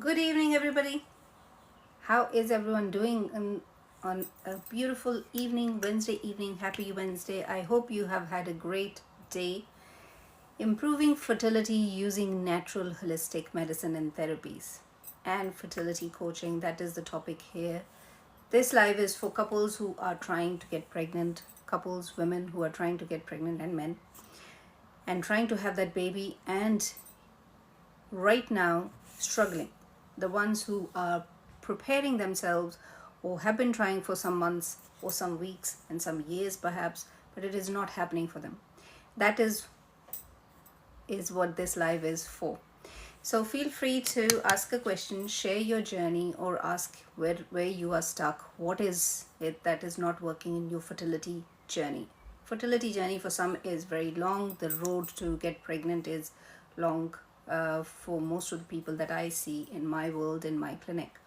Good evening, everybody. How is everyone doing on a beautiful evening, Wednesday evening? Happy Wednesday. I hope you have had a great day. Improving fertility using natural holistic medicine and therapies and fertility coaching. That is the topic here. This live is for couples who are trying to get pregnant, couples, women who are trying to get pregnant, and men, and trying to have that baby, and right now struggling. The ones who are preparing themselves or have been trying for some months or some weeks and some years perhaps, but it is not happening for them. That is what this live is for. So feel free to ask a question, share your journey, or ask where you are stuck. What is it that is not working in your fertility journey? Fertility journey for some is very long. The road to get pregnant is long for most of the people that I see in my world, in my clinic.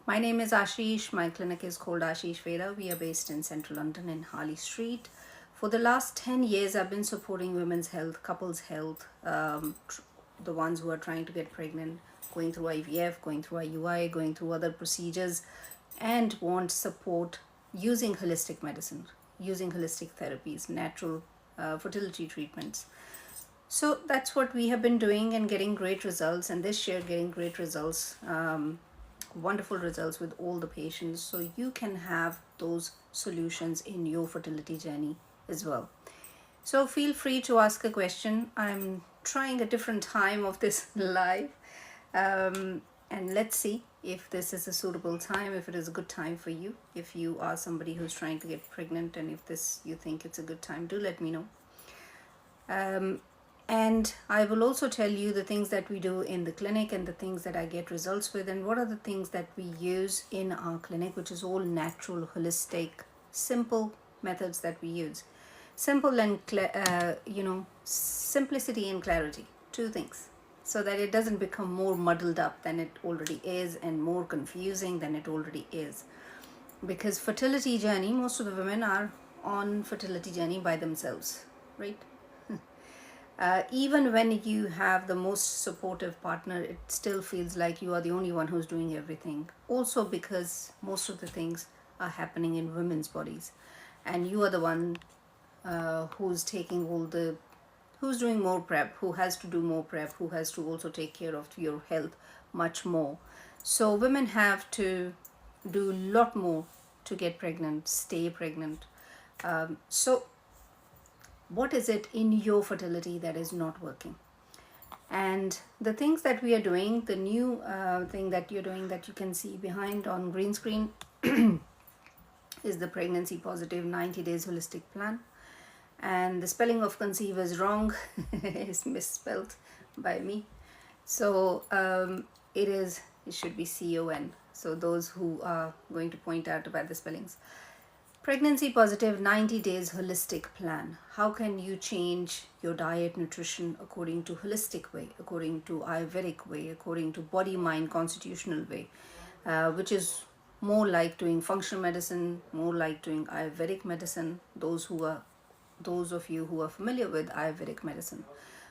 My name is Ashish. My clinic is called Ashish Veda. We are based in central London in Harley Street. For the last 10 years, I've been supporting women's health, couples' health, the ones who are trying to get pregnant, going through IVF, going through IUI, going through other procedures, and want support using holistic medicine, using holistic therapies, natural fertility treatments. So that's what we have been doing and getting great results, and this year getting great results, wonderful results with all the patients. So you can have those solutions in your fertility journey as well. So feel free to ask a question. I'm trying a different time of this live, and let's see if this is a suitable time, if it is a good time for you. If you are somebody who's trying to get pregnant, and if this you think it's a good time, do let me know. And I will also tell you the things that we do in the clinic and the things that I get results with, and what are the things that we use in our clinic, which is all natural, holistic, simple methods that we use. Simple and simplicity and clarity, two things, so that it doesn't become more muddled up than it already is and more confusing than it already is. Because fertility journey, most of the women are on fertility journey by themselves, right? Even when you have the most supportive partner, it still feels like you are the only one who's doing everything. Also because most of the things are happening in women's bodies, and you are the one who's taking who's doing more prep, who has to do more prep, who has to also take care of your health much more. So women have to do a lot more to get pregnant, stay pregnant. So what is it in your fertility that is not working? And the things that we are doing, the new thing that you're doing that you can see behind on green screen is the Pregnancy Positive 90 Days Holistic Plan. And the spelling of conceive is wrong. It's misspelled by me. So it should be CON. So those who are going to point out about the spellings. Pregnancy Positive 90 Days Holistic Plan. How can you change your diet, nutrition according to holistic way, according to Ayurvedic way, according to body, mind, constitutional way, which is more like doing functional medicine, more like doing Ayurvedic medicine, those of you who are familiar with Ayurvedic medicine.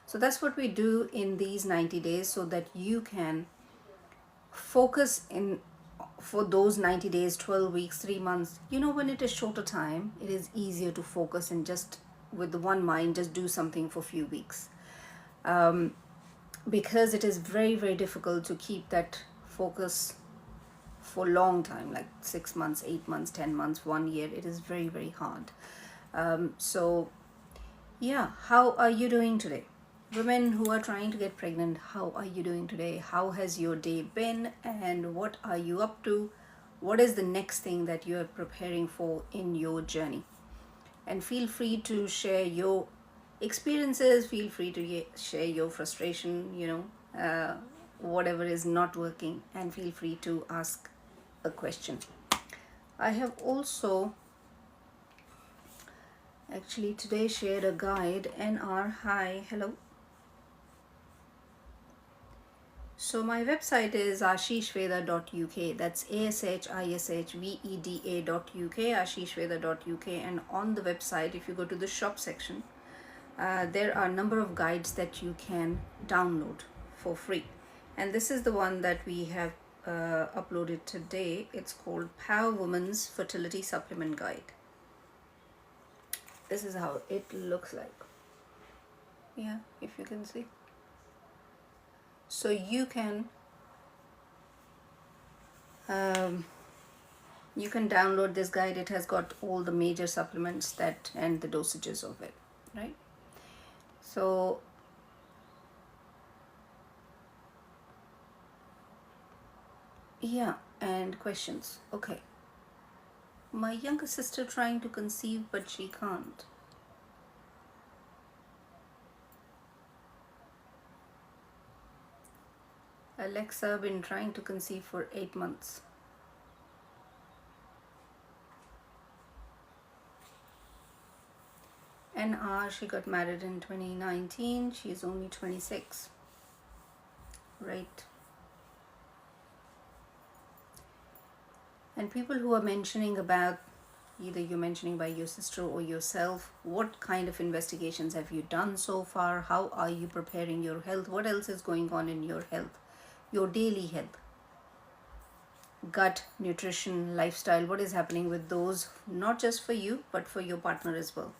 So that's what we do in these 90 days, so that you can focus in for those 90 days, 12 weeks, 3 months. When it is shorter time, it is easier to focus and just with the one mind just do something for a few weeks, because it is very, very difficult to keep that focus for a long time, like 6 months, 8 months, 10 months, 1 year. It is very, very hard. So yeah, how are you doing today? Women who are trying to get pregnant, how are you doing today? How has your day been, and what are you up to? What is the next thing that you are preparing for in your journey? And feel free to share your experiences, feel free to share your frustration, whatever is not working, and feel free to ask a question. I have also actually today shared a guide. Hi, hello. So my website is ashishveda.uk. That's ashishveda.uk, ashishveda.uk. And on the website, if you go to the shop section, there are a number of guides that you can download for free. And this is the one that we have uploaded today. It's called Power Woman's Fertility Supplement Guide. This is how it looks like. Yeah, if you can see. So you can download this guide. It has got all the major supplements that and the dosages of it, right? So yeah, and questions. Okay. My younger sister trying to conceive but she can't. Alexa been trying to conceive for 8 months. NR, she got married in 2019. She's only 26. Right. And people who are mentioning about, either you're mentioning by your sister or yourself, what kind of investigations have you done so far? How are you preparing your health? What else is going on in your health? Your daily health, gut, nutrition, lifestyle, what is happening with those, not just for you, but for your partner as well.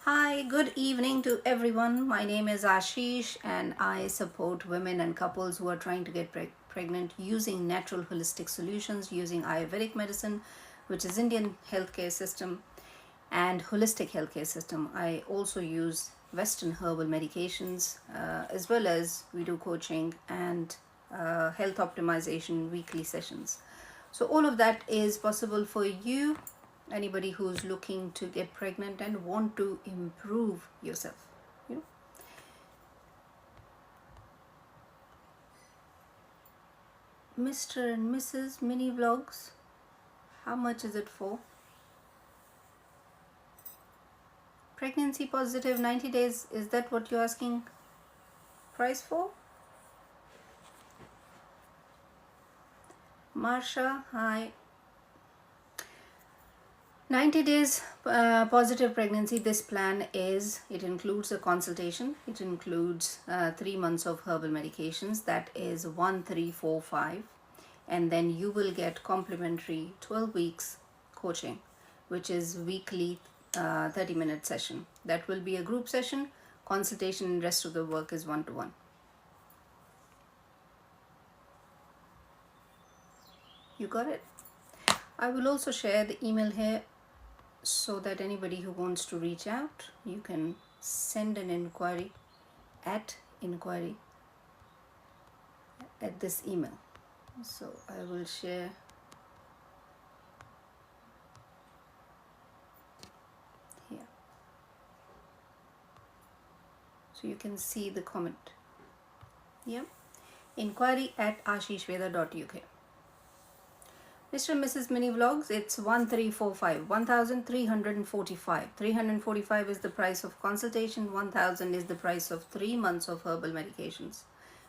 Hi, good evening to everyone. My name is Ashish and I support women and couples who are trying to get pregnant using natural holistic solutions, using Ayurvedic medicine, which is Indian healthcare system, and holistic healthcare system. I also use Western herbal medications, as well as we do coaching and health optimization weekly sessions. So all of that is possible for you, anybody who's looking to get pregnant and want to improve yourself. You know? Mr. and Mrs. Mini Vlogs, how much is it for? Pregnancy positive 90 days, is that what you're asking price for? Marsha, hi. 90 days positive pregnancy. This plan is, it includes a consultation, it includes 3 months of herbal medications, that is 1345, and then you will get complimentary 12 weeks coaching, which is weekly 30-minute session. That will be a group session. Consultation and rest of the work is one-to-one. You got it? I will also share the email here so that anybody who wants to reach out, you can send an inquiry at this email. So I will share here so you can see the comment. Yeah, inquiry at ashishveda.uk. Mr. and Mrs. Mini Vlogs, it's 1345, 1345. 345 is the price of consultation, 1000 is the price of 3 months of herbal medications,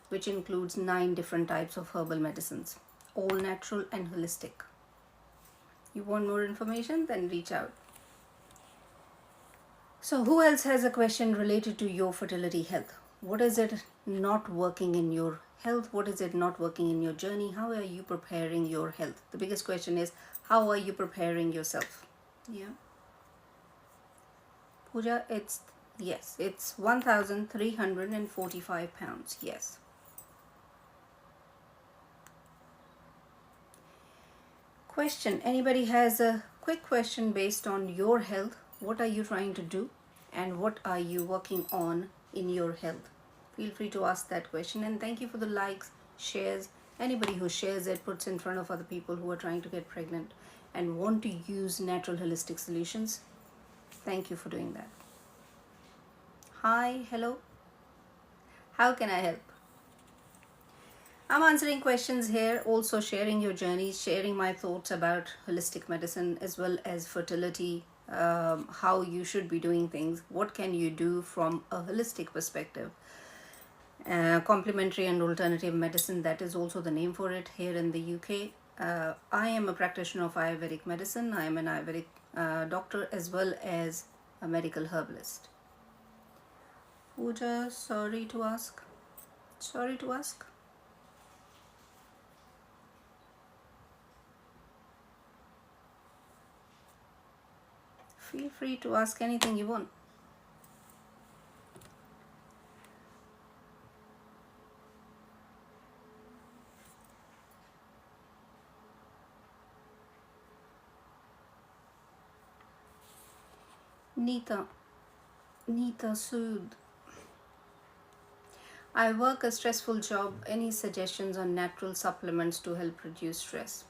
which includes 9 different types of herbal medicines, all natural and holistic. You want more information? Then reach out. So who else has a question related to your fertility health? What is it not working in your health? What is it not working in your journey? How are you preparing your health? The biggest question is, how are you preparing yourself? Yeah. Pooja, it's 1,345 pounds. Yes. Question, anybody has a quick question based on your health? What are you trying to do and what are you working on in your health? Feel free to ask that question, and thank you for the likes, shares. Anybody who shares it, puts in front of other people who are trying to get pregnant and want to use natural holistic solutions. Thank you for doing that. Hi, hello. How can I help? I'm answering questions here, also sharing your journeys, sharing my thoughts about holistic medicine as well as fertility, how you should be doing things, what can you do from a holistic perspective. Complementary and alternative medicine, that is also the name for it here in the UK. I am a practitioner of Ayurvedic medicine. I am an Ayurvedic doctor as well as a medical herbalist. Pooja, sorry to ask. Feel free to ask anything you want. Neeta. Neeta Sood. I work a stressful job. Any suggestions on natural supplements to help reduce stress?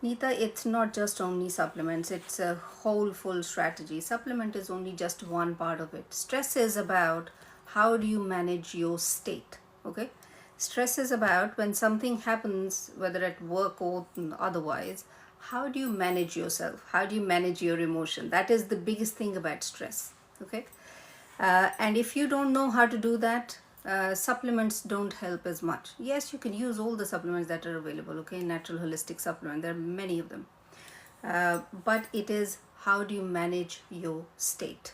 Neeta, it's not just only supplements, it's a whole full strategy. Supplement is only just one part of it. Stress is about how do you manage your state, okay? Stress is about when something happens, whether at work or otherwise, how do you manage yourself? How do you manage your emotion? That is the biggest thing about stress, okay? And if you don't know how to do that, supplements don't help as much. Yes, you can use all the supplements that are available, okay? Natural holistic supplement, there are many of them. But it is how do you manage your state,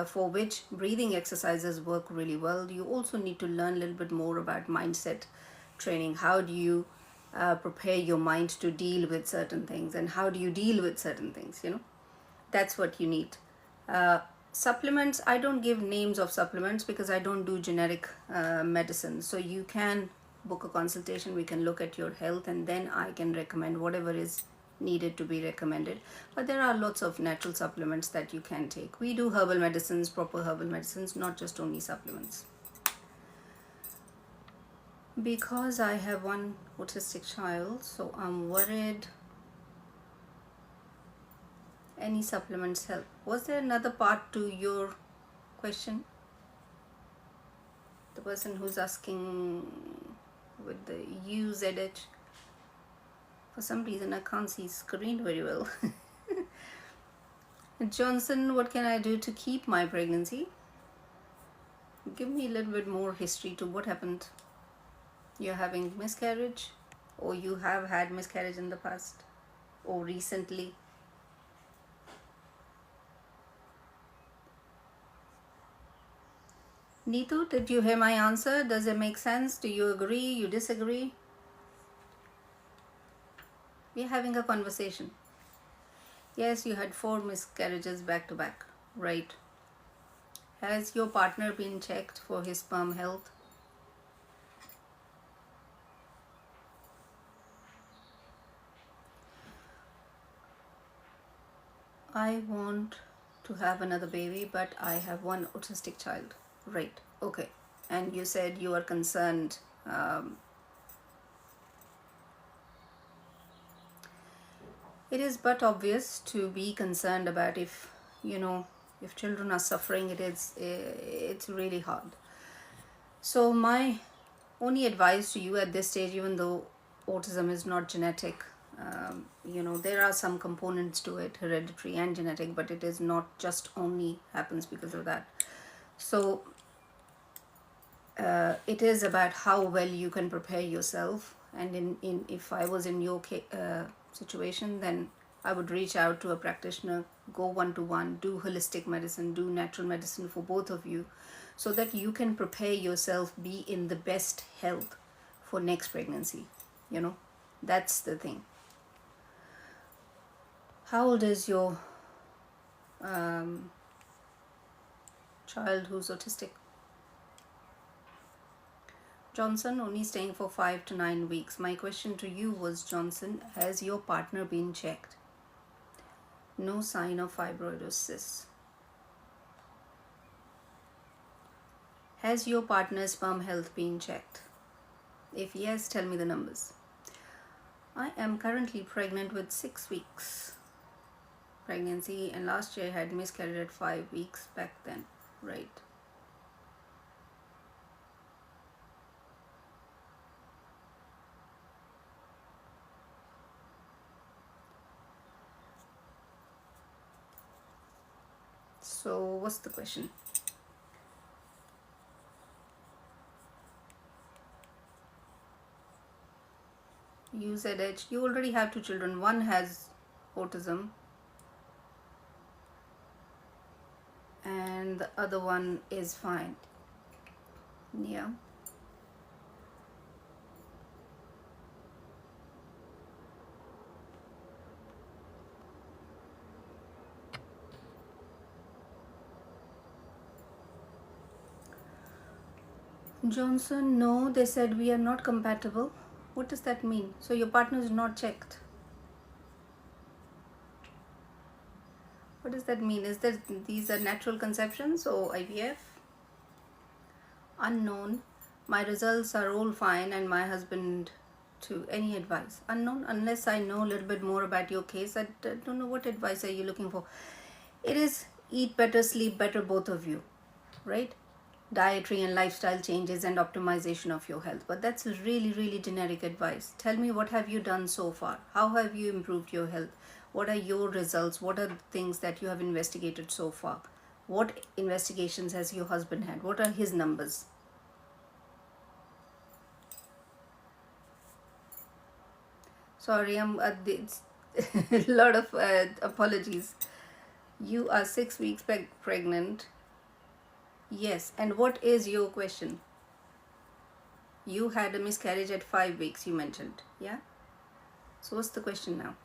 for which breathing exercises work really well. You also need to learn a little bit more about mindset training. How do you prepare your mind to deal with certain things, and how do you deal with certain things, that's what you need. Supplements, I don't give names of supplements because I don't do generic medicine. So you can book a consultation, we can look at your health, and then I can recommend whatever is needed to be recommended. But there are lots of natural supplements that you can take. We do herbal medicines, proper herbal medicines, not just only supplements. Because I have one autistic child, so I'm worried any supplements help. Was there another part to your question? The person who's asking with the UZH. For some reason I can't see screen very well. Johnson, what can I do to keep my pregnancy? Give me a little bit more history to what happened. You're having miscarriage, or you have had miscarriage in the past, or recently? Neetu, did you hear my answer? Does it make sense? Do you agree? You disagree? We're having a conversation. Yes, you had 4 miscarriages back to back, right? Has your partner been checked for his sperm health? I want to have another baby, but I have one autistic child. Right, okay. And you said you are concerned. It is but obvious to be concerned about if, if children are suffering, it's really hard. So my only advice to you at this stage, even though autism is not genetic, there are some components to it, hereditary and genetic, but it is not just only happens because of that. So it is about how well you can prepare yourself. And in if I was in your situation, then I would reach out to a practitioner, go one-to-one, do holistic medicine, do natural medicine for both of you, so that you can prepare yourself, be in the best health for next pregnancy. That's the thing. How old is your child who's autistic? Johnson, only staying for 5 to 9 weeks. My question to you was, Johnson, has your partner been checked? No sign of fibroidosis. Has your partner's sperm health been checked? If yes, tell me the numbers. I am currently pregnant with 6 weeks pregnancy, and last year I had miscarried at 5 weeks back then, right? So what's the question? You said it. You already have 2 children. One has autism and the other one is fine. Yeah. Johnson, no, they said we are not compatible. What does that mean? So your partner is not checked. What does that mean? Is that these are natural conceptions or IVF? Unknown. My results are all fine and my husband too. Any advice? Unknown. Unless I know a little bit more about your case, I don't know what advice are you looking for. It is eat better, sleep better, both of you, right? Dietary and lifestyle changes and optimization of your health. But that's really, really generic advice. Tell me, what have you done so far? How have you improved your health? What are your results? What are the things that you have investigated so far? What investigations has your husband had? What are his numbers? Sorry, it's a lot of apologies. You are 6 weeks pregnant. Yes. And what is your question? You had a miscarriage at 5 weeks, you mentioned. Yeah? So, what's the question now?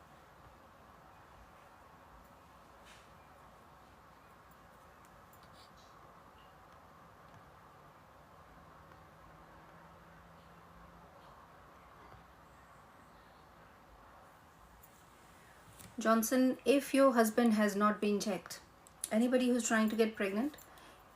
Johnson, if your husband has not been checked, anybody who's trying to get pregnant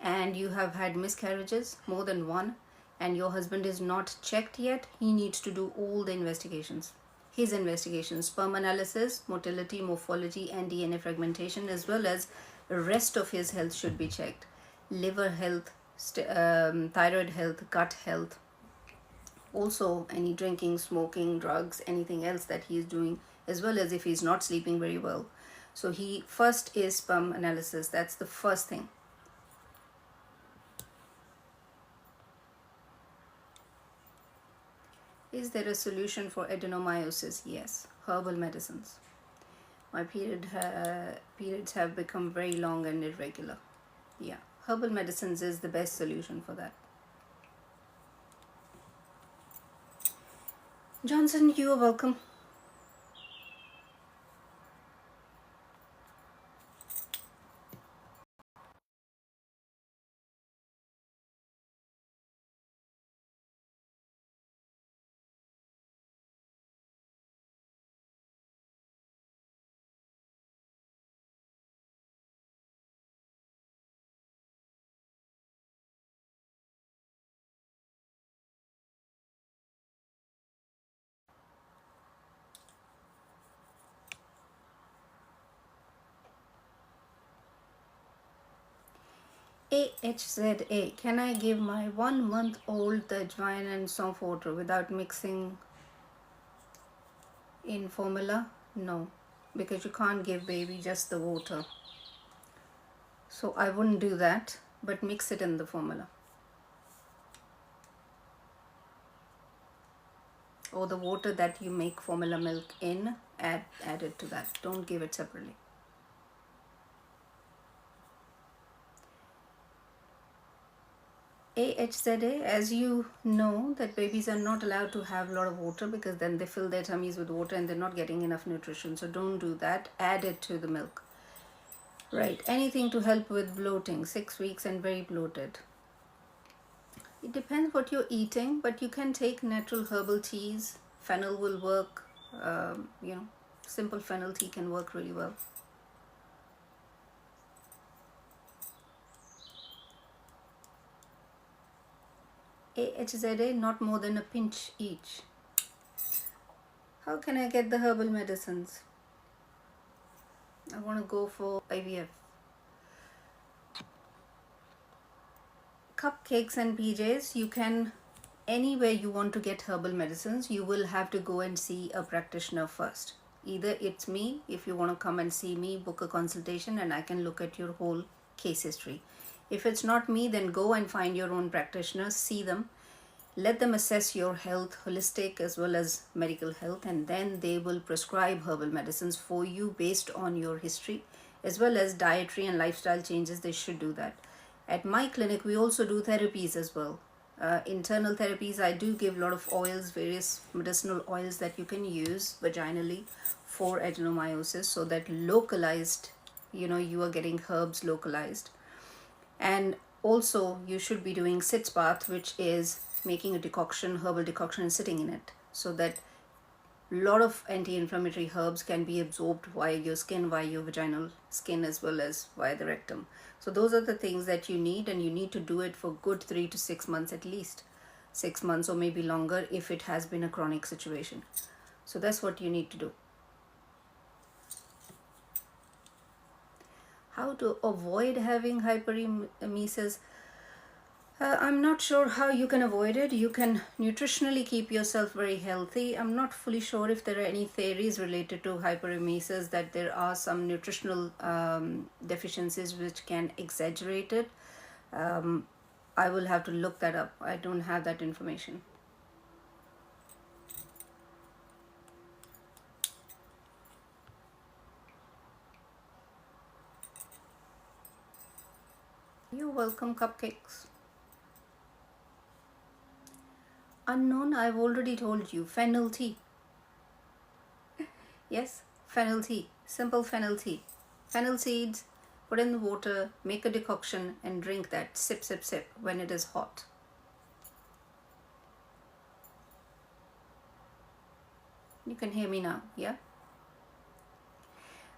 and you have had miscarriages, more than one, and your husband is not checked yet, he needs to do all the investigations. His investigations, sperm analysis, motility, morphology, and DNA fragmentation, as well as the rest of his health should be checked. Liver health, thyroid health, gut health, also any drinking, smoking, drugs, anything else that he is doing, as well as if he's not sleeping very well. So he first is sperm analysis. That's the first thing. Is there a solution for adenomyosis? Yes, herbal medicines. My periods have become very long and irregular. Yeah, herbal medicines is the best solution for that. Johnson, you are welcome. AHZA, can I give my 1 month old the ajwain and soft water without mixing in formula? No, because you can't give baby just the water. So I wouldn't do that, but mix it in the formula. Or the water that you make formula milk in, add it to that. Don't give it separately. AHZA, as you know, that babies are not allowed to have a lot of water because then they fill their tummies with water and they're not getting enough nutrition. So don't do that. Add it to the milk. Right. Anything to help with bloating, 6 weeks and very bloated. It depends what you're eating, but you can take natural herbal teas. Fennel will work. Simple fennel tea can work really well. AHZA, not more than a pinch each. How can I get the herbal medicines? I want to go for IVF. Cupcakes and PJs, you can, anywhere you want to get herbal medicines, you will have to go and see a practitioner first. Either it's me, if you want to come and see me, book a consultation and I can look at your whole case history. If it's not me, then go and find your own practitioner, see them, let them assess your health, holistic as well as medical health, and then they will prescribe herbal medicines for you based on your history, as well as dietary and lifestyle changes. They should do that. At my clinic, we also do therapies as well. Internal therapies, I do give a lot of oils, various medicinal oils that you can use vaginally for adenomyosis, so that localized, you are getting herbs localized. And Also, you should be doing sitz bath, which is making a decoction, herbal decoction, and sitting in it, so that a lot of anti-inflammatory herbs can be absorbed via your skin, via your vaginal skin, as well as via the rectum. So those are the things that you need, and you need to do it for good 3 to 6 months, at least 6 months, or maybe longer if it has been a chronic situation. So that's what you need to do. How to avoid having hyperemesis? I'm not sure how you can avoid it. You can nutritionally keep yourself very healthy. I'm not fully sure if there are any theories related to hyperemesis, that there are some nutritional deficiencies which can exaggerate it. I will have to look that up. I don't have that information. You're welcome, cupcakes. Unknown, I've already told you. Fennel tea. Yes, fennel tea. Simple fennel tea. Fennel seeds, put in the water, make a decoction, and drink that. Sip, sip, sip when it is hot. You can hear me now, yeah?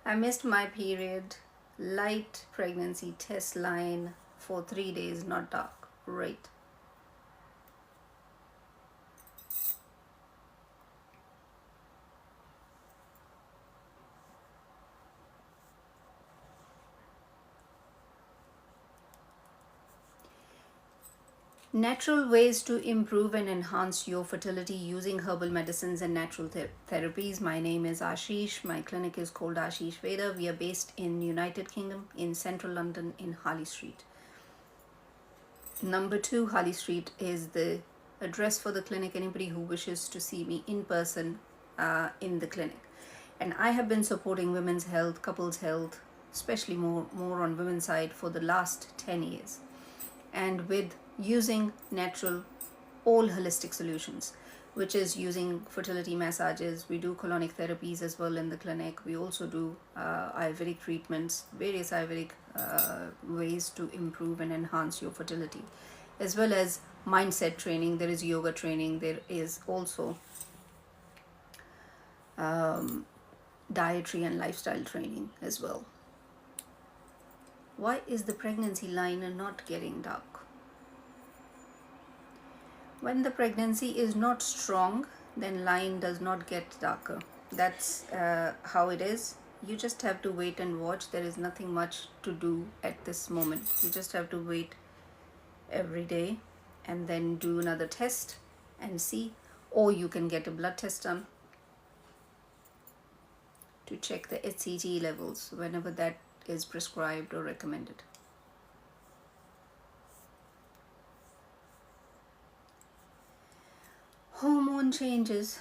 I missed my period. Light pregnancy test line for 3 days, not dark. Right. Natural ways to improve and enhance your fertility using herbal medicines and natural therapies. My name is Ashish. My clinic is called Ashish Veda. We are based in United Kingdom, in central London, in Harley Street. Number 2 Harley Street is the address for the clinic. Anybody who wishes to see me in person in the clinic. And I have been supporting women's health, couples health, especially more on women's side for the last 10 years. And with using natural, all holistic solutions, which is using fertility massages. We do colonic therapies as well in the clinic. We also do Ayurvedic treatments, various Ayurvedic ways to improve and enhance your fertility, as well as mindset training. There is yoga training. There is also dietary and lifestyle training as well. Why is the pregnancy line not getting dark? When the pregnancy is not strong, then line does not get darker. That's how it is. You just have to wait and watch. There is nothing much to do at this moment. You just have to wait every day and then do another test and see. Or you can get a blood test done to check the HCG levels whenever that is prescribed or recommended. Hormone changes.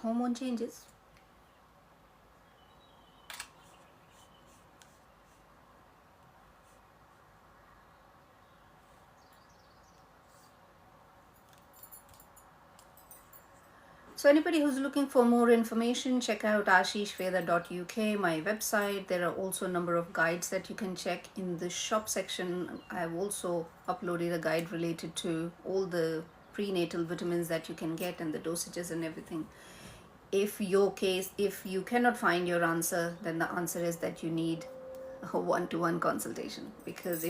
Hormone changes. So anybody who's looking for more information, check out ashishveda.uk, my website. There are also a number of guides that you can check in the shop section. I've also uploaded a guide related to all the prenatal vitamins that you can get and the dosages and everything. If you cannot find your answer, then the answer is that you need a one-to-one consultation, because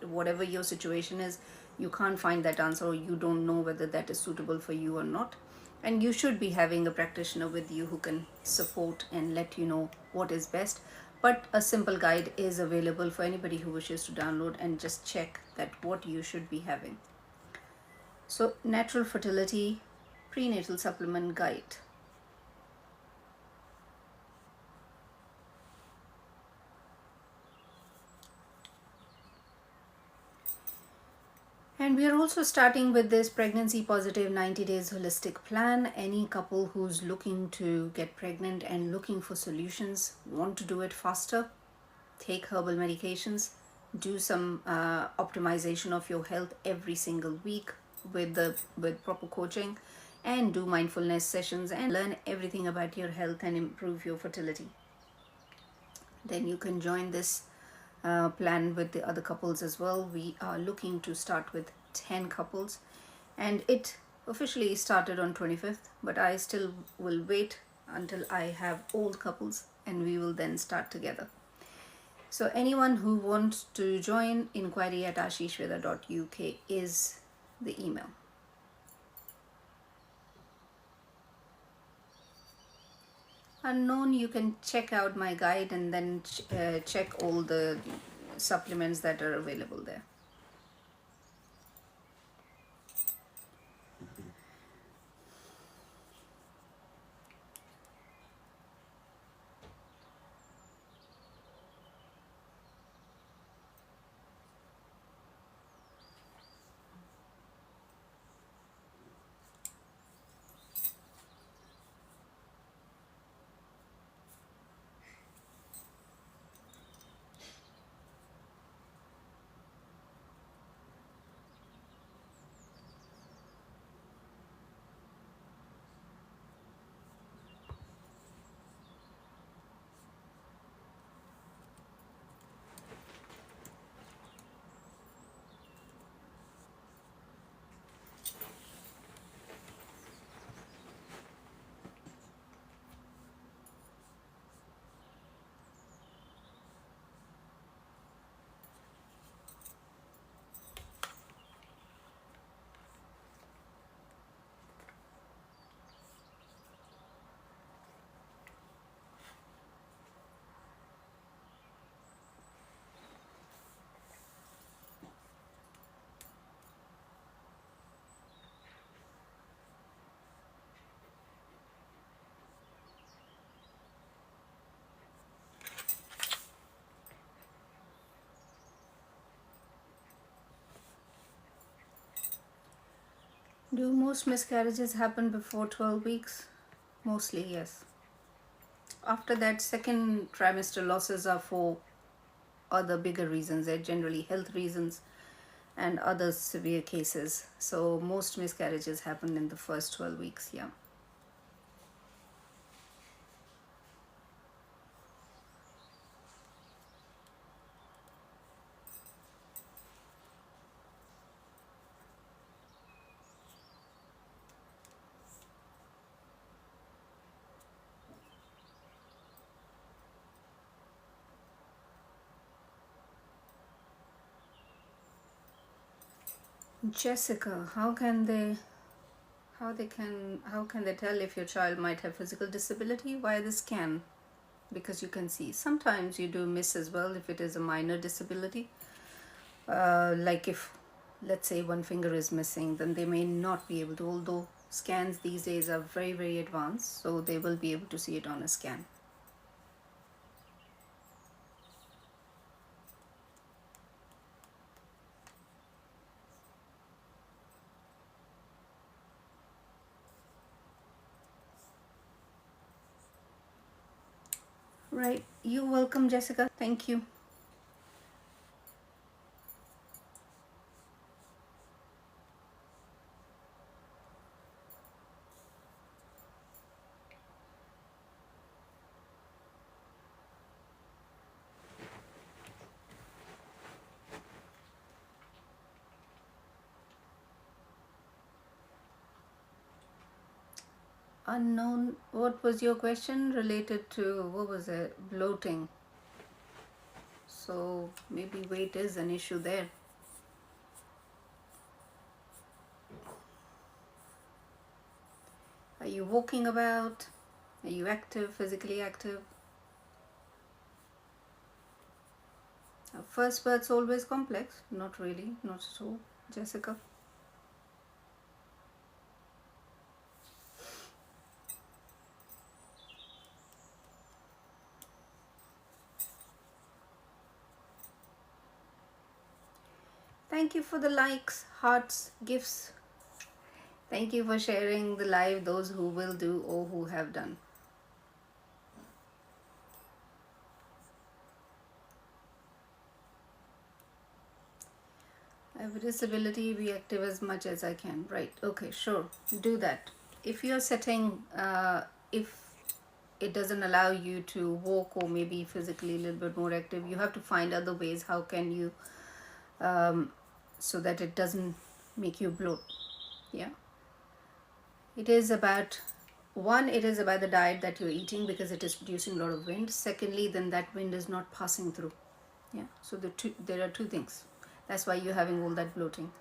whatever your situation is, you can't find that answer, or you don't know whether that is suitable for you or not. And you should be having a practitioner with you who can support and let you know what is best. But a simple guide is available for anybody who wishes to download and just check that what you should be having. So, Natural Fertility Prenatal Supplement Guide. And we are also starting with this pregnancy positive 90 days holistic plan. Any couple who's looking to get pregnant and looking for solutions, want to do it faster, take herbal medications, do some optimization of your health every single week with proper coaching, and do mindfulness sessions and learn everything about your health and improve your fertility. Then you can join this plan with the other couples as well. We are looking to start with 10 couples, and it officially started on 25th, but I still will wait until I have all the couples and we will then start together. So anyone who wants to join, inquiry@ashishveda.uk is the email. Unknown, you can check out my guide and then check all the supplements that are available there. Do most miscarriages happen before 12 weeks? Mostly, yes. After that, second trimester losses are for other bigger reasons. They're generally health reasons and other severe cases. So most miscarriages happen in the first 12 weeks, yeah. Jessica, how can they tell if your child might have physical disability? Via the scan, because you can see. Sometimes you do miss as well if it is a minor disability. Like if, let's say, one finger is missing, then they may not be able to, although scans these days are very, very advanced, so they will be able to see it on a scan. Right. You're welcome, Jessica. Thank you. Unknown, what was your question related to? What was it? Bloating. So maybe weight is an issue there. Are you walking about? Are you active, physically active? First birth's always complex. Not really, not at all, Jessica. Thank you for the likes, hearts, gifts. Thank you for sharing the live, those who will do or who have done. I have a disability, be active as much as I can. Right, okay, sure, do that. If you're setting, if it doesn't allow you to walk or maybe physically a little bit more active. You have to find other ways. How can you, so that it doesn't make you bloat. Yeah. It is about, one, it is about the diet that you're eating because it is producing a lot of wind. Secondly, then that wind is not passing through. Yeah. So there are two things. That's why you're having all that bloating.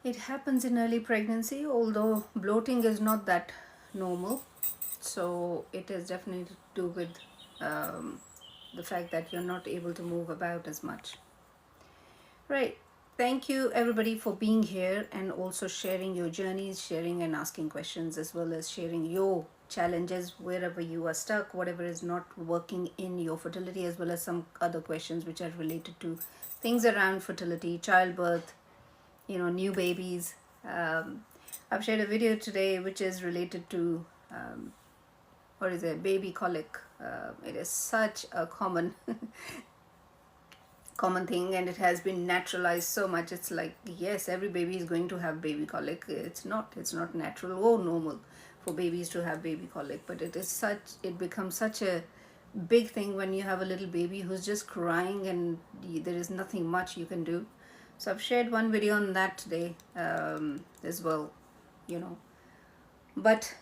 It happens in early pregnancy, although bloating is not that normal. So it is definitely to do with the fact that you're not able to move about as much. Right. Thank you everybody for being here and also sharing your journeys, sharing and asking questions, as well as sharing your challenges wherever you are stuck, whatever is not working in your fertility, as well as some other questions which are related to things around fertility, childbirth, new babies. I've shared a video today which is related to what is it, baby colic. It is such a common thing, and it has been naturalized so much. It's like, yes, every baby is going to have baby colic. It's not natural or normal for babies to have baby colic, but it becomes such a big thing when you have a little baby who's just crying and there is nothing much you can do. So I've shared one video on that today, as well, you know but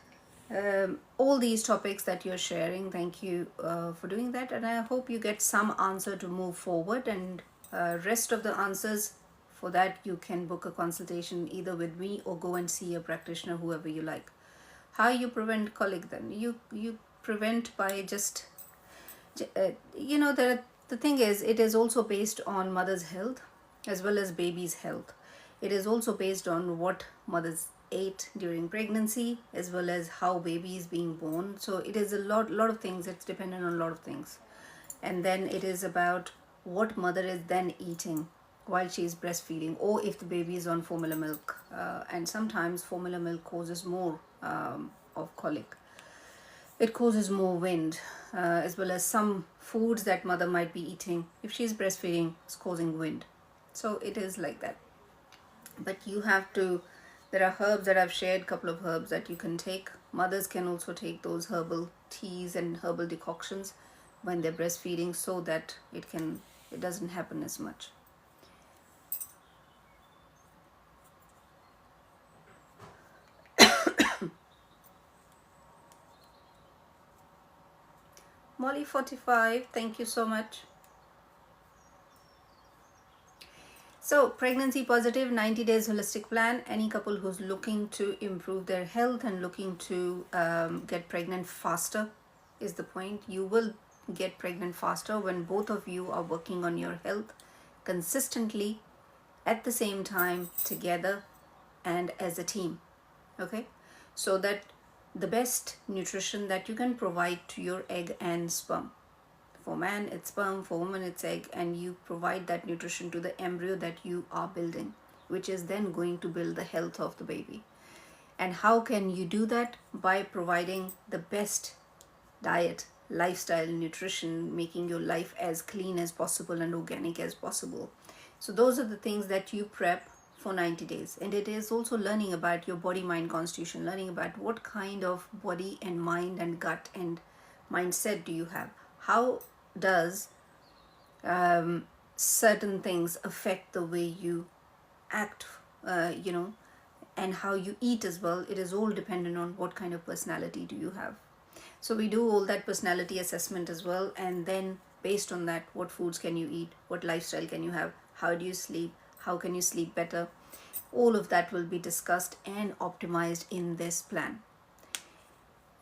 all these topics that you're sharing, thank you for doing that, and I hope you get some answer to move forward. And rest of the answers, for that you can book a consultation either with me or go and see a practitioner, whoever you like. How you prevent colic? Then you prevent by just the thing is, it is also based on mother's health as well as baby's health. It is also based on what mothers ate during pregnancy as well as how baby is being born. So it is a lot of things. It's dependent on a lot of things. And then it is about what mother is then eating while she is breastfeeding, or if the baby is on formula milk. And sometimes formula milk causes more of colic. It causes more wind, as well as some foods that mother might be eating. If she's breastfeeding, it's causing wind. So it is like that. But you have to, there are herbs that I've shared, couple of herbs that you can take. Mothers can also take those herbal teas and herbal decoctions when they're breastfeeding, so that it doesn't happen as much. Molly 45, thank you so much. So, pregnancy positive 90 days holistic plan. Any couple who's looking to improve their health and looking to get pregnant faster is the point. You will get pregnant faster when both of you are working on your health consistently at the same time, together and as a team. Okay, so that the best nutrition that you can provide to your egg and sperm. For man, it's sperm, for woman, it's egg, and you provide that nutrition to the embryo that you are building, which is then going to build the health of the baby. And how can you do that? By providing the best diet, lifestyle, nutrition, making your life as clean as possible and organic as possible. So those are the things that you prep for 90 days. And it is also learning about your body, mind, constitution, learning about what kind of body and mind and gut and mindset do you have. How does certain things affect the way you act, and how you eat as well. It is all dependent on what kind of personality do you have. So we do all that personality assessment as well, and then based on that, what foods can you eat, what lifestyle can you have, how do you sleep, how can you sleep better. All of that will be discussed and optimized in this plan.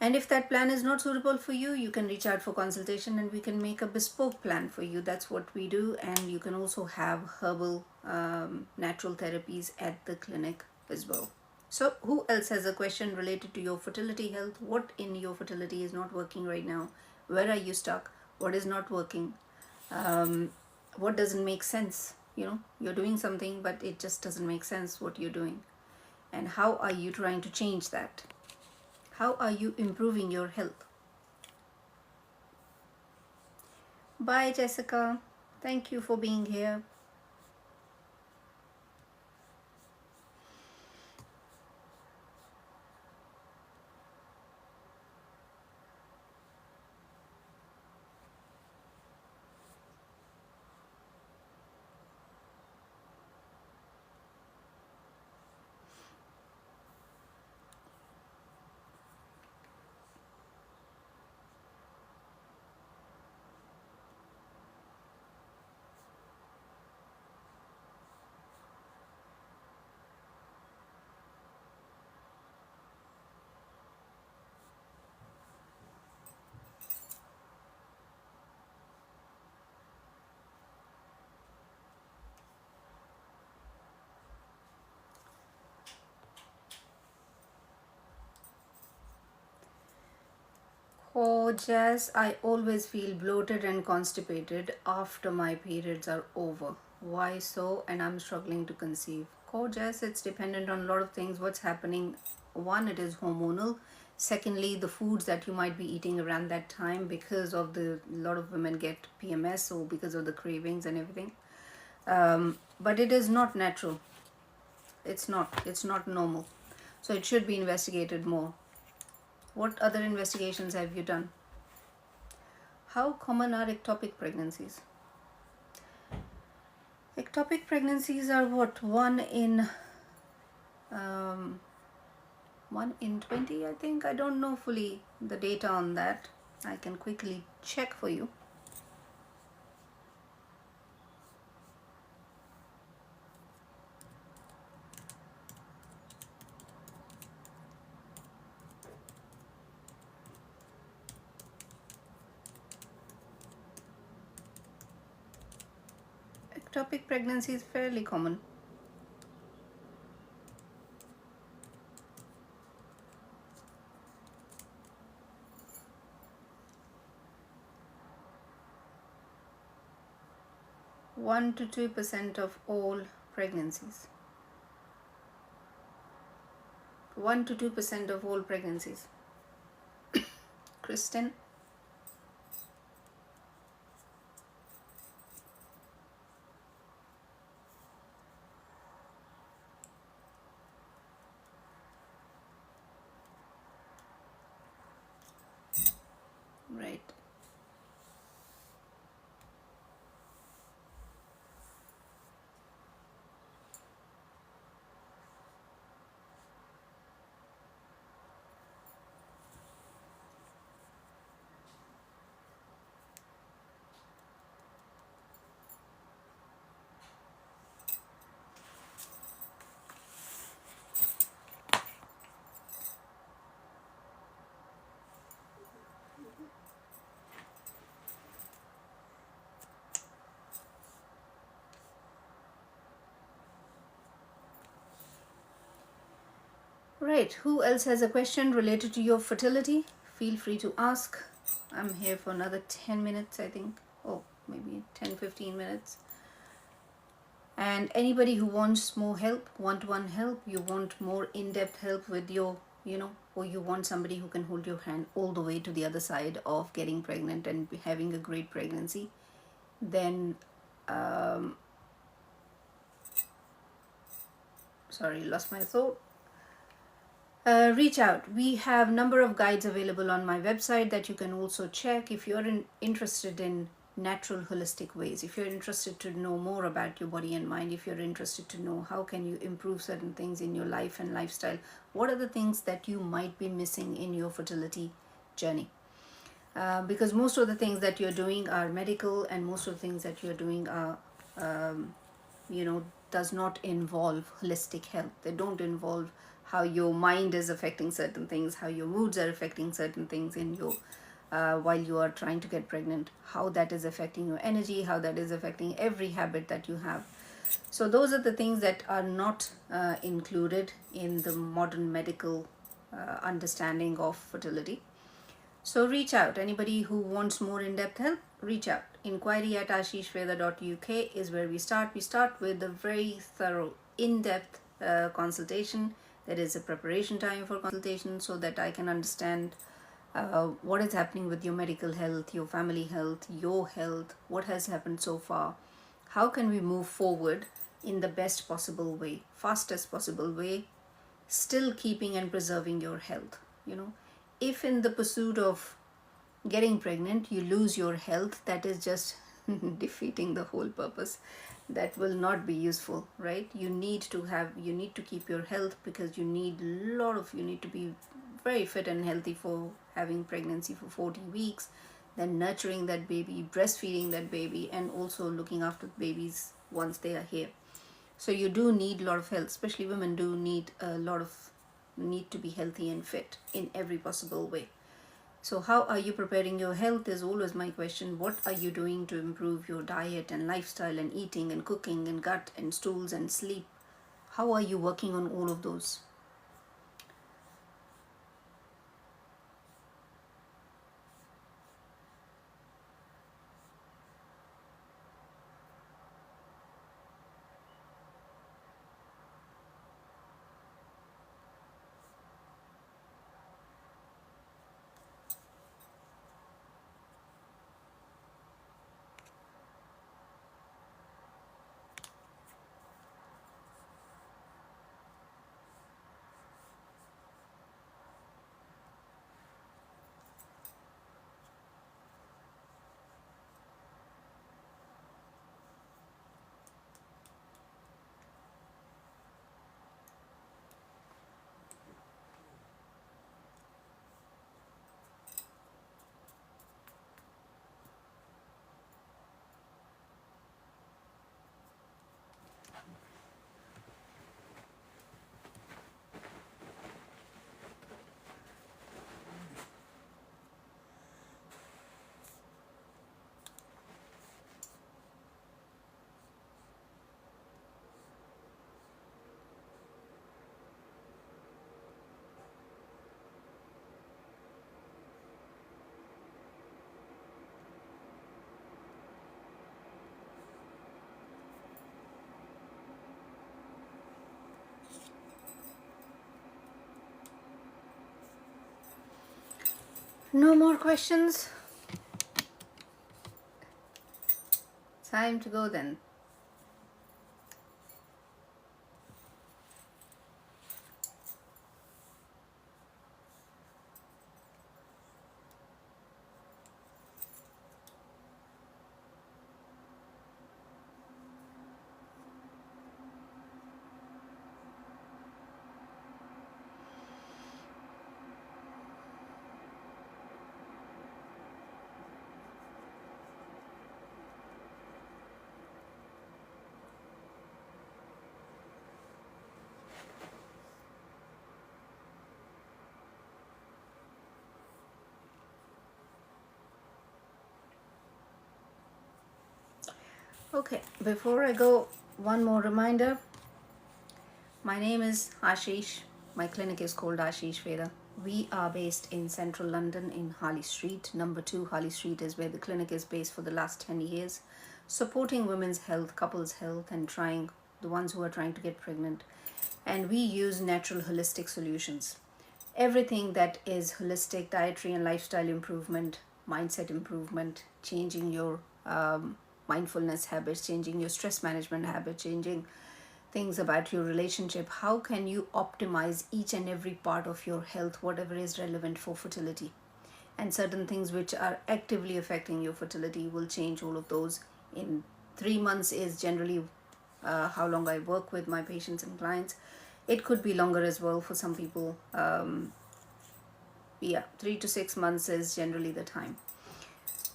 And if that plan is not suitable for you, you can reach out for consultation and we can make a bespoke plan for you. That's what we do. And you can also have herbal natural therapies at the clinic as well. So, who else has a question related to your fertility health? What in your fertility is not working right now? Where are you stuck? What is not working? Um, what doesn't make sense? You're doing something, but it just doesn't make sense what you're doing. And how are you trying to change that? How are you improving your health? Bye, Jessica. Thank you for being here. Oh, Jess, I always feel bloated and constipated after my periods are over. Why so? And I'm struggling to conceive. Oh, Jess, it's dependent on a lot of things. What's happening? One, it is hormonal. Secondly, the foods that you might be eating around that time, because of the a lot of women get PMS, or because of the cravings and everything. But it is not natural. It's not normal. So it should be investigated more. What other investigations have you done? How common are ectopic pregnancies? Ectopic pregnancies are what, um, 1 in 20, I think. I don't know fully the data on that. I can quickly check for you. Ectopic pregnancy is fairly common. 1 to 2% of all pregnancies. 1 to 2% of all pregnancies. Kristen? Right. Right. Who else has a question related to your fertility? Feel free to ask. I'm here for another 10 minutes, I think. Oh, maybe 10-15 minutes. And anybody who wants more help, one-to-one help, you want more in-depth help with your, or you want somebody who can hold your hand all the way to the other side of getting pregnant and having a great pregnancy, then, sorry, lost my thought. Reach out. We have number of guides available on my website that you can also check if you're interested in natural holistic ways, if you're interested to know more about your body and mind, if you're interested to know how can you improve certain things in your life and lifestyle, what are the things that you might be missing in your fertility journey. Because most of the things that you're doing are medical, and most of the things that you're doing are does not involve holistic health. They don't involve how your mind is affecting certain things, how your moods are affecting certain things in your while you are trying to get pregnant, how that is affecting your energy, how that is affecting every habit that you have. So those are the things that are not included in the modern medical understanding of fertility. So reach out. Anybody who wants more in-depth help, reach out. Inquiry at ashishveda.uk is where we start. We start with a very thorough, in-depth consultation. There is a preparation time for consultation so that I can understand what is happening with your medical health, your family health, your health, what has happened so far. How can we move forward in the best possible way, fastest possible way, still keeping and preserving your health. If in the pursuit of getting pregnant you lose your health, that is just defeating the whole purpose. That will not be useful, right? You need to keep your health, because you need to be very fit and healthy for having pregnancy for 40 weeks, then nurturing that baby, breastfeeding that baby, and also looking after babies once they are here. So you do need a lot of health, especially women do need to be healthy and fit in every possible way. So how are you preparing your health is always my question. What are you doing to improve your diet and lifestyle and eating and cooking and gut and stools and sleep? How are you working on all of those? No more questions? Time to go then. Okay, before I go, one more reminder. My name is Ashish. My clinic is called Ashish Veda. We are based in central London in Harley Street. Number 2 Harley Street is where the clinic is based for the last 10 years, supporting women's health, couples' health, and the ones who are trying to get pregnant. And we use natural holistic solutions. Everything that is holistic, dietary and lifestyle improvement, mindset improvement, changing your mindfulness habits, changing your stress management habits, changing things about your relationship. How can you optimize each and every part of your health, whatever is relevant for fertility? And certain things which are actively affecting your fertility will change all of those in 3 months is generally how long I work with my patients and clients. It could be longer as well for some people. Yeah, 3 to 6 months is generally the time.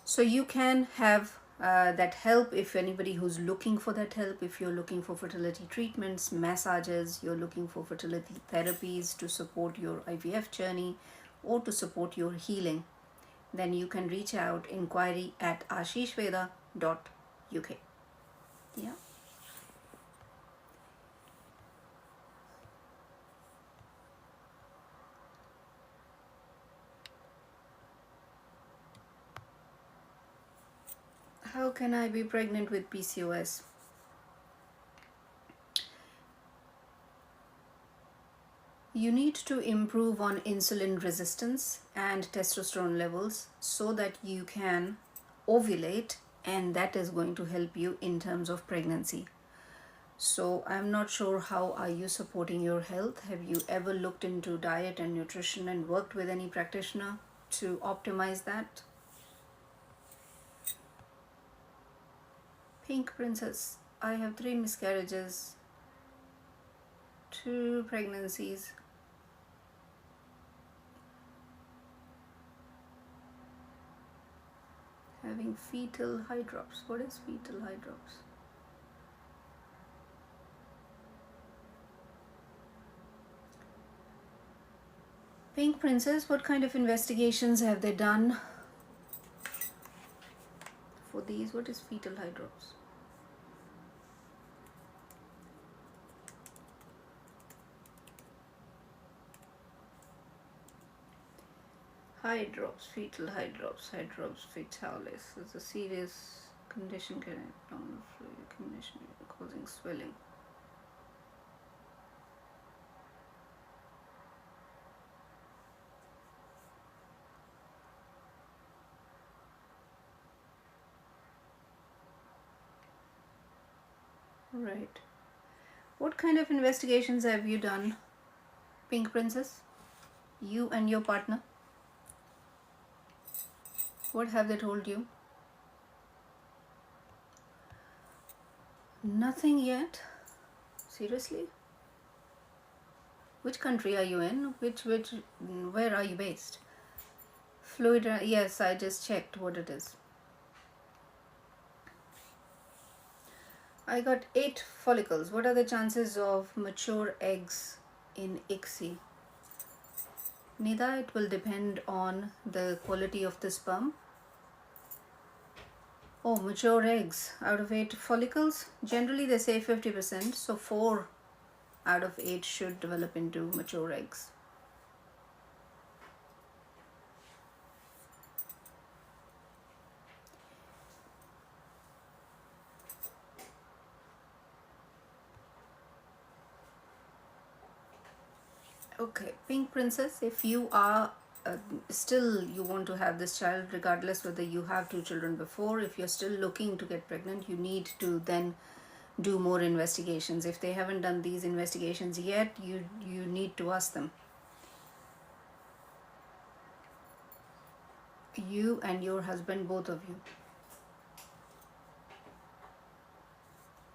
So you can have that help if anybody who's looking for that help. If you're looking for fertility treatments, massages, you're looking for fertility therapies to support your IVF journey or to support your healing, then you can reach out, inquiry at ashishveda.uk. Yeah. How can I be pregnant with PCOS? You need to improve on insulin resistance and testosterone levels so that you can ovulate, and that is going to help you in terms of pregnancy. So I'm not sure how are you supporting your health. Have you ever looked into diet and nutrition and worked with any practitioner to optimize that? Pink Princess, I have 3 miscarriages, 2 pregnancies. Having fetal hydrops. What is fetal hydrops? Pink Princess, what kind of investigations have they done for these? What is fetal hydrops? Hydrops, fetal hydrops, hydrops fetalis is a serious condition causing swelling. Right. What kind of investigations have you done, Pink Princess? You and your partner? What have they told you? Nothing yet? Seriously? Which country are you in? Where are you based? Florida. Yes, I just checked what it is. I got 8 follicles. What are the chances of mature eggs in ICSI? Nida, it will depend on the quality of the sperm. Oh, mature eggs out of 8 follicles. Generally they say 50%, so 4 out of 8 should develop into mature eggs. Okay, Pink Princess, if you are still you want to have this child, regardless whether you have 2 children before, if you're still looking to get pregnant, you need to then do more investigations. If they haven't done these investigations yet, you need to ask them. You and your husband, both of you.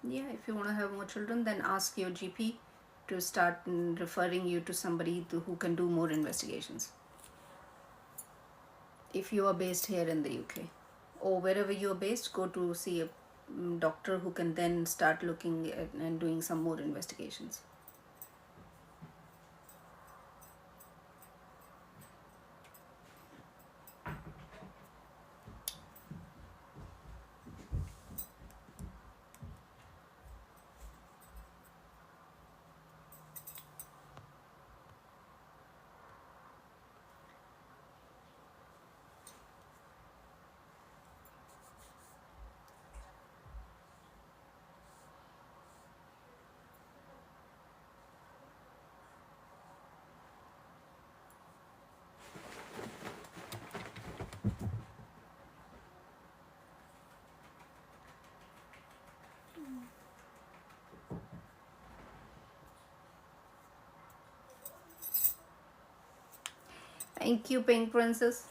Yeah, if you want to have more children, then ask your GP to start referring you to somebody who can do more investigations. If you are based here in the UK or wherever you are based, go to see a doctor who can then start looking at and doing some more investigations. Thank you, Pink Princess.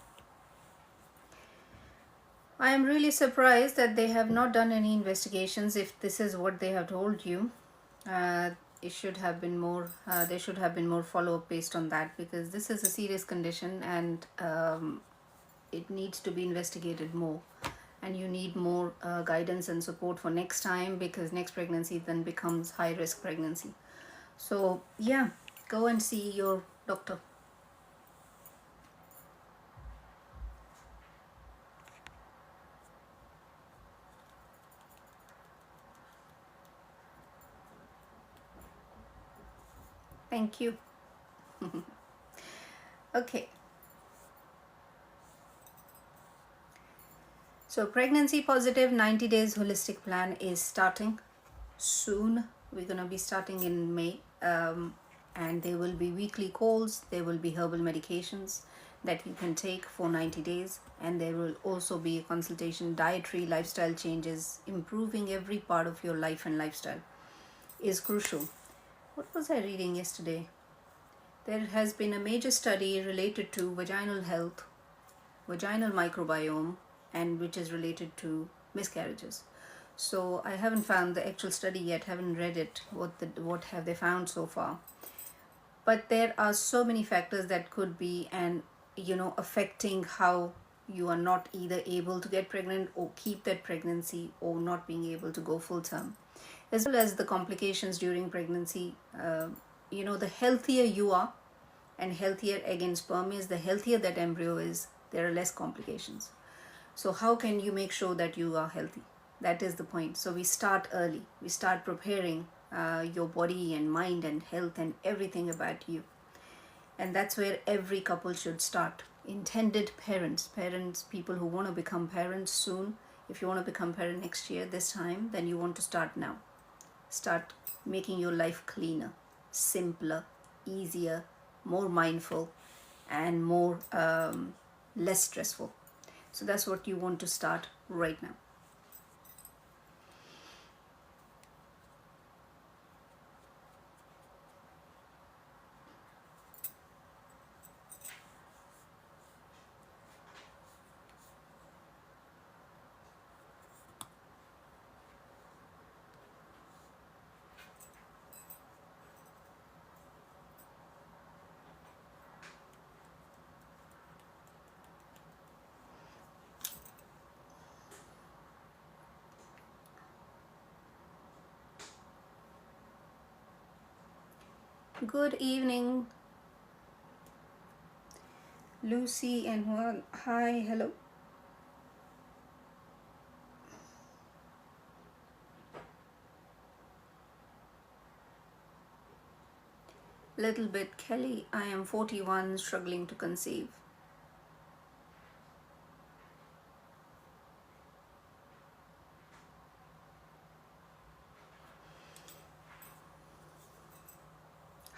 I am really surprised that they have not done any investigations. If this is what they have told you, it should have been more. There should have been more follow-up based on that, because this is a serious condition and it needs to be investigated more. And you need more guidance and support for next time, because next pregnancy then becomes high-risk pregnancy. So yeah, go and see your doctor. Thank you. Okay. So pregnancy positive 90 days holistic plan is starting soon. We're going to be starting in May, and there will be weekly calls, there will be herbal medications that you can take for 90 days, and there will also be a consultation. Dietary lifestyle changes, improving every part of your life and lifestyle is crucial. What was I reading yesterday? There has been a major study related to vaginal health, vaginal microbiome, and which is related to miscarriages. So I haven't found the actual study yet, haven't read it, what have they found so far. But there are so many factors that could be, and affecting how you are not either able to get pregnant or keep that pregnancy, or not being able to go full term, as well as the complications during pregnancy. The healthier you are, and healthier egg and sperm is, the healthier that embryo is, there are less complications. So how can you make sure that you are healthy? That is the point. So we start early. We start preparing your body and mind and health and everything about you. And that's where every couple should start. Intended parents, people who want to become parents soon. If you want to become parent next year, this time, then you want to start now. Start making your life cleaner, simpler, easier, more mindful, and more less stressful. So that's what you want to start right now. Good evening, Lucy and Juan. Hi, hello. Little bit, Kelly. I am 41, struggling to conceive.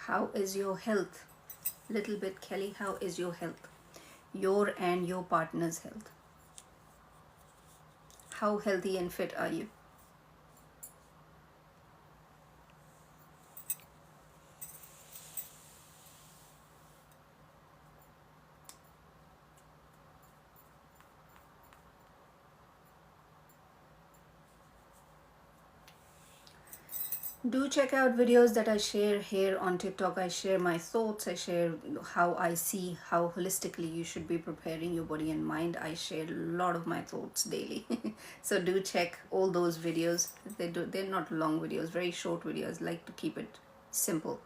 How is your health? Little bit, Kelly. How is your health? Your and your partner's health. How healthy and fit are you? Do check out videos that I share here on TikTok. I share my thoughts. I share how I see how holistically you should be preparing your body and mind. I share a lot of my thoughts daily. So do check all those videos. They're not long videos, very short videos. I like to keep it simple.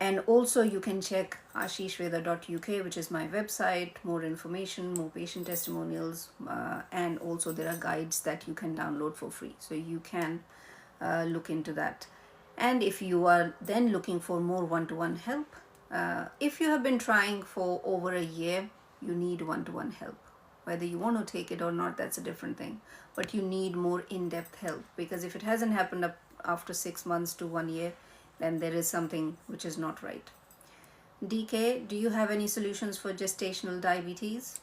And also you can check ashishveda.uk, which is my website. More information, more patient testimonials, and also there are guides that you can download for free, so you can look into that. And if you are then looking for more one-to-one help, if you have been trying for over a year, you need one-to-one help. Whether you want to take it or not, that's a different thing, but you need more in-depth help, because if it hasn't happened up after 6 months to 1 year, then there is something which is not right. DK, do you have any solutions for gestational diabetes?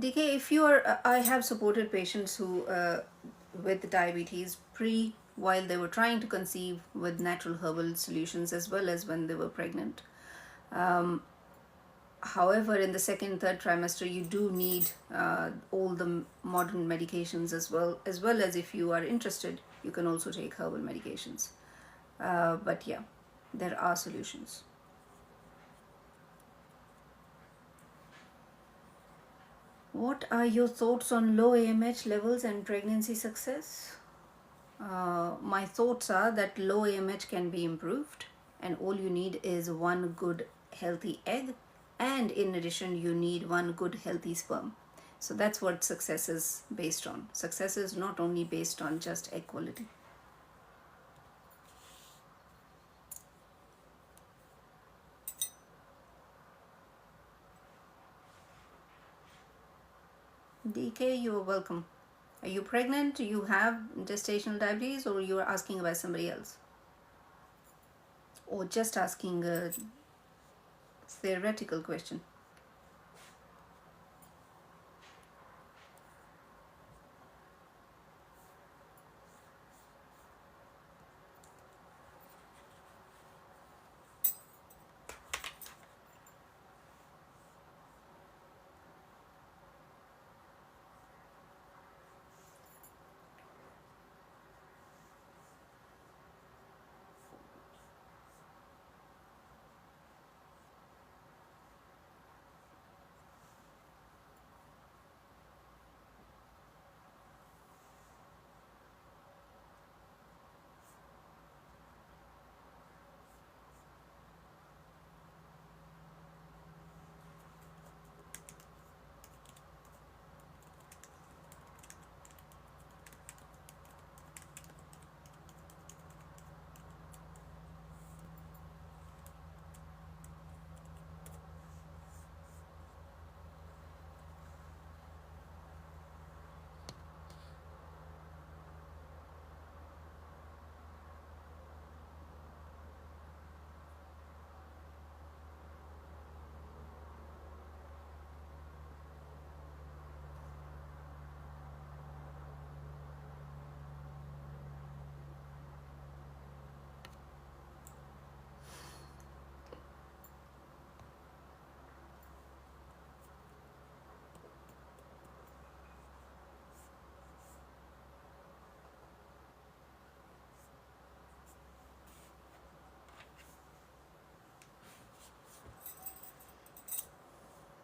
DK, if you are, I have supported patients who with diabetes while they were trying to conceive with natural herbal solutions, as well as when they were pregnant. However, in the second, third trimester, you do need all the modern medications as well as if you are interested, you can also take herbal medications. But yeah, there are solutions. What are your thoughts on low AMH levels and pregnancy success? My thoughts are that low AMH can be improved, and all you need is one good healthy egg, and in addition you need one good healthy sperm. So that's what success is based on. Success is not only based on just egg quality. DK, you are welcome. Are you pregnant? Do you have gestational diabetes, or you are asking about somebody else? Or just asking a theoretical question?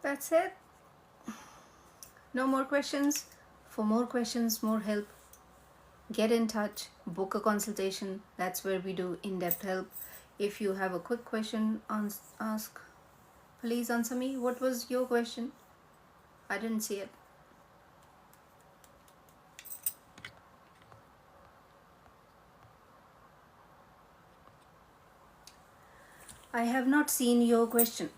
That's it. No more questions. For more questions, more help, get in touch, book a consultation. That's where we do in-depth help. If you have a quick question, ask. Please answer me. What was your question? I didn't see it. I have not seen your question.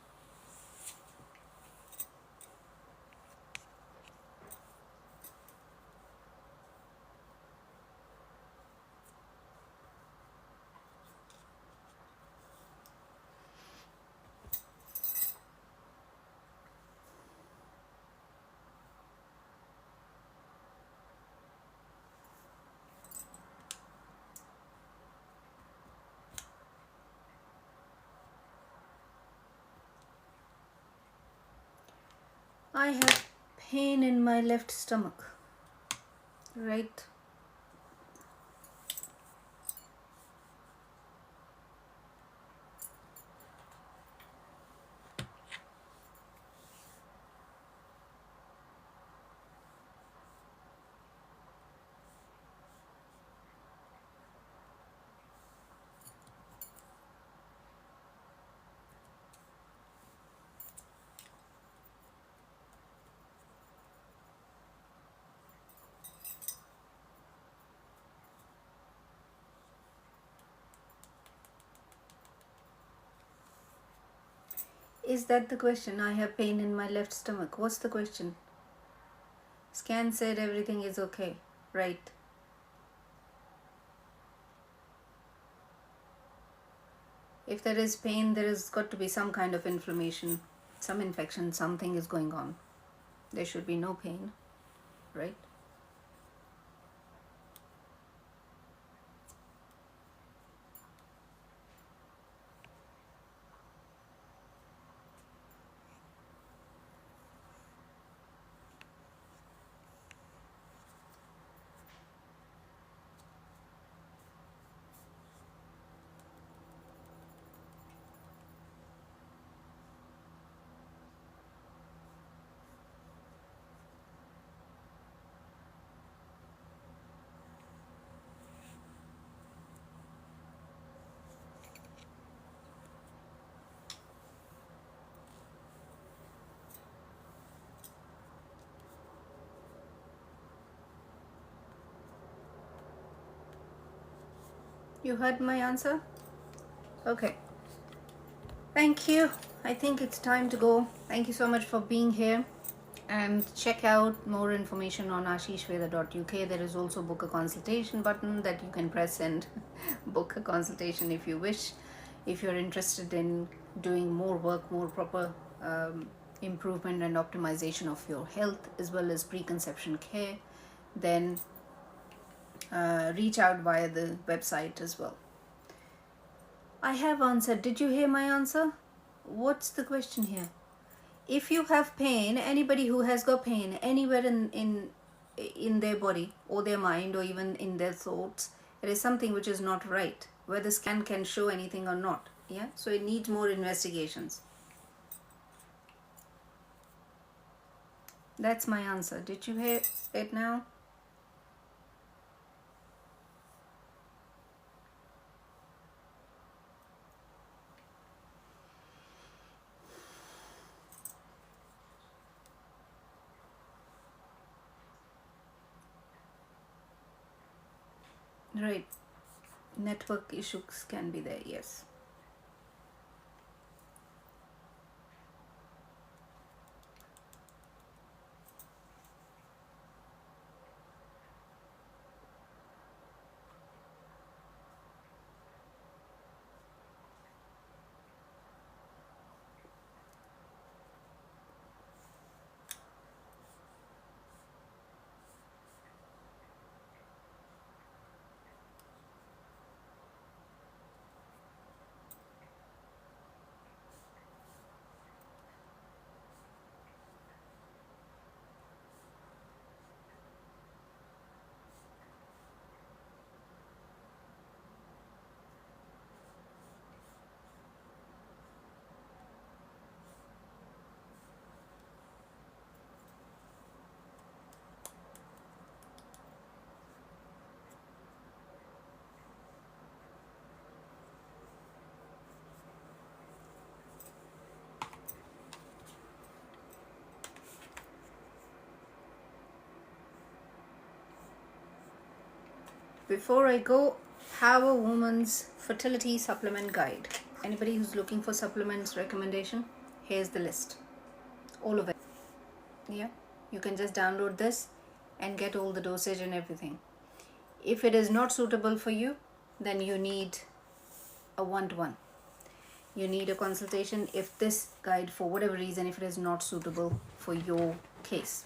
I have pain in my left stomach. Right. Is that the question? I have pain in my left stomach. What's the question? Scan said everything is okay. Right. If there is pain, there has got to be some kind of inflammation, some infection, something is going on. There should be no pain, right? You heard my answer? Okay. Thank you. I think it's time to go. Thank you so much for being here. and check out more information on ashishveda.uk. There is also book a consultation button that you can press and book a consultation if you wish. If you're interested in doing more work, more proper improvement and optimization of your health as well as preconception care, then reach out via the website as well. I have answered. Did you hear my answer? What's the question here? If you have pain, anybody who has got pain anywhere in their body or their mind or even in their thoughts, it is something which is not right, whether scan can show anything or not. Yeah, so it needs more investigations. That's my answer. Did you hear it now? Right. Network issues can be there, yes. Before I go, have a woman's fertility supplement guide. Anybody who's looking for supplements recommendation, here's the list. All of it. Yeah, you can just download this and get all the dosage and everything. If it is not suitable for you, then you need a one-to-one. You need a consultation if this guide, for whatever reason, if it is not suitable for your case.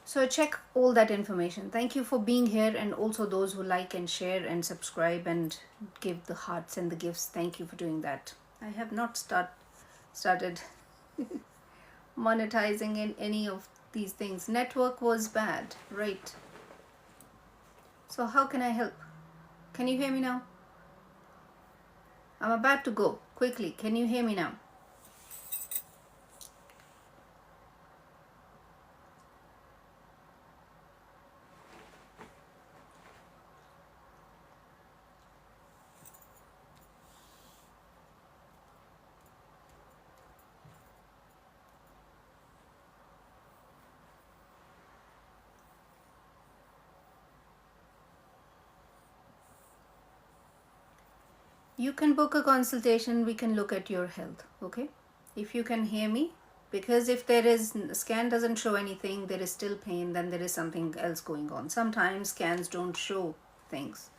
So check all that information. Thank you for being here, and also those who like and share and subscribe and give the hearts and the gifts. Thank you for doing that. I have not started monetizing in any of these things. Network was bad, right? So how can I help? Can you hear me now? I'm about to go. Quickly, can you hear me now? You can book a consultation. We can look at your health, okay? If you can hear me, because if there is scan doesn't show anything, there is still pain, then there is something else going on. Sometimes scans don't show things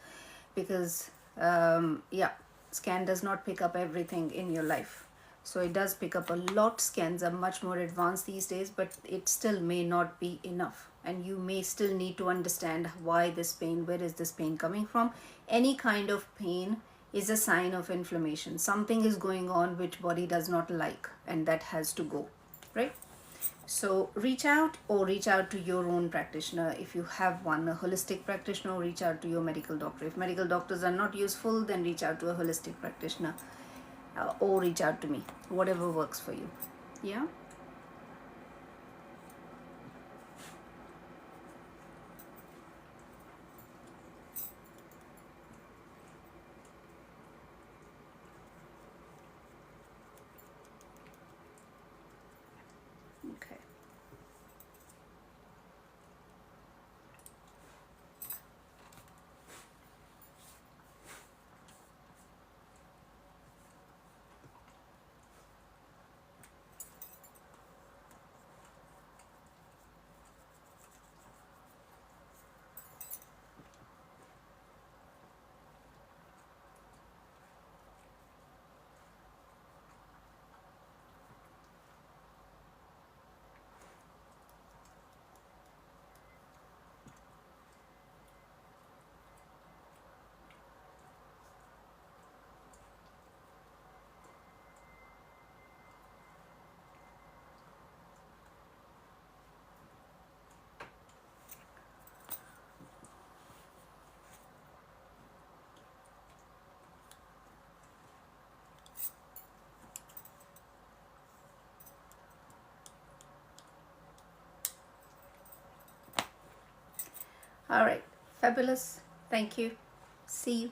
because yeah, scan does not pick up everything in your life. So it does pick up a lot. Scans are much more advanced these days, but it still may not be enough, and you may still need to understand why this pain, where is this pain coming from. Any kind of pain is a sign of inflammation. Something is going on which body does not like, and that has to go, right? So reach out, or reach out to your own practitioner. If you have one, a holistic practitioner, or reach out to your medical doctor. If medical doctors are not useful, then reach out to a holistic practitioner, or reach out to me, whatever works for you. Yeah. Okay. All right, fabulous. Thank you. See you.